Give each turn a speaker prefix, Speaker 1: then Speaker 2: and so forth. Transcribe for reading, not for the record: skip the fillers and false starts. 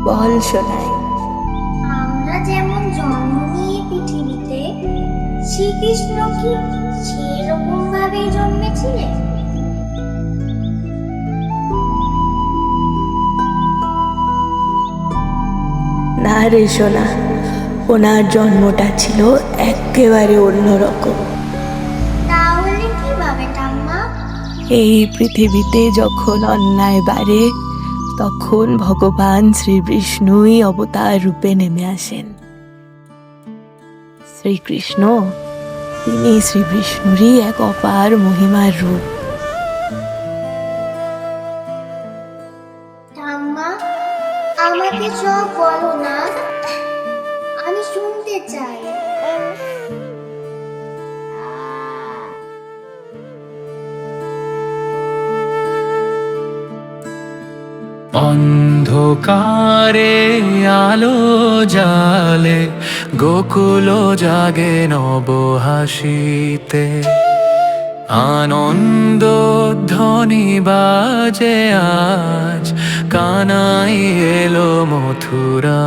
Speaker 1: বল শোনাই।
Speaker 2: আমরা যেমন জন্ম নিয়ে পৃথিবীতে, শ্রীকৃষ্ণ কি সেরকম ভাবেই জন্মেছিলেন?
Speaker 1: না রে সোনা, ওনার জন্মটা ছিল একেবারে অন্যরকম।
Speaker 2: তাহলে কিভাবে ঠাম্মা?
Speaker 1: এই পৃথিবীতে যখন অন্যায় বাড়ে, তখন ভগবান শ্রীবিষ্ণুই অবতার রূপে নেমে আসেন। শ্রীকৃষ্ণ, তিনি শ্রীবিষ্ণুরই এক অপার মহিমার রূপ।
Speaker 2: ঠাম্মা, আমাকে সব বলো না, আমি শুনতে চাই।
Speaker 3: অন্ধকারে আলো জালে, গোকুল জাগে নব হাসিতে। আনন্দ ধ্বনি বাজে আজ, কানাই এলো মথুরা।